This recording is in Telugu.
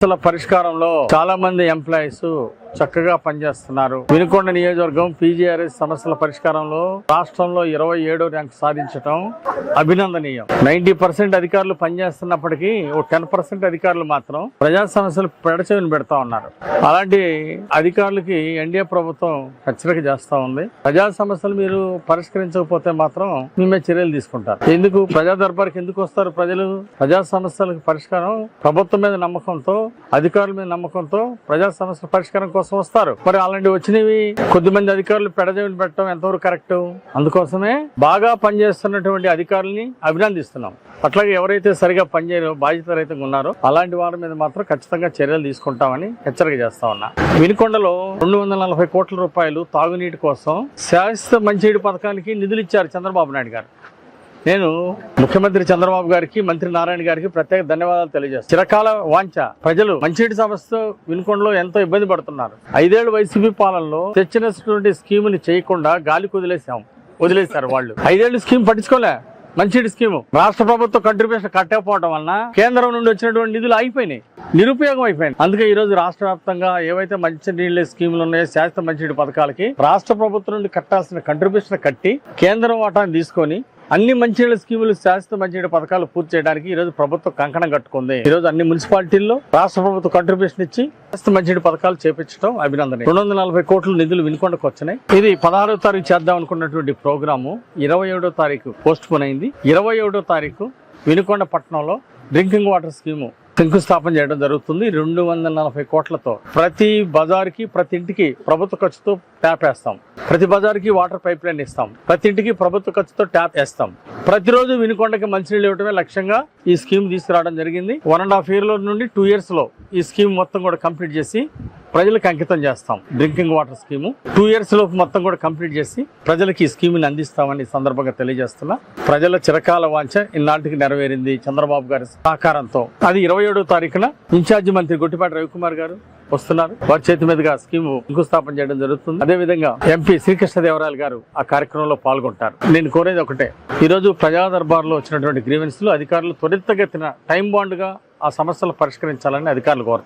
పరిష్కారంలో చాలా మంది ఎంప్లాయీస్ చక్కగా పనిచేస్తున్నారు. వినుకొండ నియోజకవర్గం పీజీఆర్ఎస్ సమస్యల పరిష్కారంలో రాష్ట్రంలో 27వ ర్యాంక్ సాధించడం అభినందనీయం. 90% అధికారులు పనిచేస్తున్నప్పటికీ 10% అధికారులు మాత్రం ప్రజా సమస్యలు పెడచెవిని పెడతా ఉన్నారు. అలాంటి అధికారులకి ఎన్డీఏ ప్రభుత్వం హెచ్చరిక చేస్తా ఉంది. ప్రజా సమస్యలు మీరు పరిష్కరించకపోతే మాత్రం మీ మీద చర్యలు తీసుకుంటారు. ఎందుకు ప్రజా దర్బార్కి ఎందుకు వస్తారు ప్రజలు? ప్రజా సమస్యలకు పరిష్కారం ప్రభుత్వం మీద నమ్మకంతో, అధికారుల మీద నమ్మకంతో ప్రజా సమస్యల పరిష్కారం కోసం వస్తారు. మరి అలాంటి వచ్చినవి కొద్దిమంది అధికారులు పెడజేవిని పెట్టడం ఎంతవరకు కరెక్ట్? అందుకోసమే బాగా పనిచేస్తున్నటువంటి అధికారులని అభినందిస్తున్నాం. అట్లాగే ఎవరైతే సరిగా పనిచేయరో, బాధ్యతారహితంగా ఉన్నారో అలాంటి వారి మీద మాత్రం ఖచ్చితంగా చర్యలు తీసుకుంటామని హెచ్చరిక చేస్తా ఉన్నా. వినుకొండలో 240 కోట్ల రూపాయలు తాగునీటి కోసం శాశ్వత మంచినీటి పథకానికి నిధులు ఇచ్చారు చంద్రబాబు నాయుడు గారు. నేను ముఖ్యమంత్రి చంద్రబాబు గారికి, మంత్రి నారాయణ గారికి ప్రత్యేక ధన్యవాదాలు తెలియజేస్తాను. చిరకాల వాంఛ ప్రజలు మంచినీటి సమస్యతో వినుకొండలో ఎంతో ఇబ్బంది పడుతున్నారు. 5 ఏళ్ల వైసీపీ పాలనలో తెచ్చినటువంటి స్కీముని చేయకుండా గాలికి వదిలేశారు వాళ్ళు. 5 ఏళ్ళు స్కీమ్ పట్టించుకోలే. మంచినీటి స్కీము రాష్ట్ర ప్రభుత్వం కంట్రిబ్యూషన్ కట్టకపోవడం వలన కేంద్రం నుండి వచ్చినటువంటి నిధులు అయిపోయినాయి, నిరుపయోగం అయిపోయింది. అందుకే ఈ రోజు రాష్ట్ర వ్యాప్తంగా ఏవైతే మంచినీళ్ళ స్కీములు ఉన్నాయో, శాశ్వత మంచినీటి పథకాలకి రాష్ట్ర ప్రభుత్వం నుండి కట్టాల్సిన కంట్రిబ్యూషన్ కట్టి కేంద్రం వాటాన్ని తీసుకొని అన్ని మంచినీళ్ళ స్కీములు, శాశ్వత మంచినీటి పథకాలు పూర్తి చేయడానికి ఈ రోజు ప్రభుత్వం కంకణం కట్టుకుంది. ఈ రోజు అన్ని మున్సిపాలిటీల్లో రాష్ట్ర ప్రభుత్వం కంట్రిబ్యూషన్ ఇచ్చి శాశ్వత మంచినీటి పథకాలు చేపించడం అభినందన. 240 కోట్ల నిధులు వినుకొండకు వచ్చినాయి. ఇది 16వ తారీఖు చేద్దాం అనుకున్నటువంటి ప్రోగ్రాము 27వ తారీఖు పోస్ట్ పోన్ అయింది. 27వ తారీఖు వినుకొండ పట్టణంలో డ్రింకింగ్ వాటర్ స్కీము శంకుస్థాపన చేయడం జరుగుతుంది. 240 కోట్లతో ప్రతి బజార్కి, ప్రతి ఇంటికి ప్రభుత్వ ఖర్చుతో ట్యాప్ వేస్తాం. ప్రతి బజార్కి వాటర్ పైప్ లైన్ ఇస్తాం. ప్రతి ఇంటికి ప్రభుత్వ ఖర్చుతో ట్యాప్ వేస్తాం. ప్రతిరోజు వినుకొండకి మంచినీళ్ళు ఇవ్వడమే లక్ష్యంగా ఈ స్కీమ్ తీసుకురావడం జరిగింది. 1.5 years నుండి 2 years లో ఈ స్కీమ్ మొత్తం కూడా కంప్లీట్ చేసి ప్రజలకు అంకితం చేస్తాం. డ్రింకింగ్ వాటర్ స్కీము 2 years లోపు మొత్తం కూడా కంప్లీట్ చేసి ప్రజలకు ఈ స్కీమ్ని అందిస్తామని సందర్భంగా తెలియజేస్తున్నా. ప్రజల చిరకాల వాంఛ ఇన్నాటికి నెరవేరింది చంద్రబాబు గారి సహకారంతో. అది 27వ తారీఖున ఇన్ఛార్జి మంత్రి గొట్టిపాటి రవికుమార్ గారు వస్తున్నారు. వారి చేతి మీదుగా స్కీము శంకుస్థాపన చేయడం జరుగుతుంది. అదేవిధంగా ఎంపీ శ్రీకృష్ణదేవరాయలు గారు ఆ కార్యక్రమంలో పాల్గొంటారు. నేను కోరేది ఒకటే, ఈ రోజు ప్రజా దర్బార్లో వచ్చినటువంటి గ్రీవెన్స్లు అధికారులు త్వరితగతిన టైం బాండ్ గా ఆ సమస్యలు పరిష్కరించాలని అధికారులు కోరుతారు.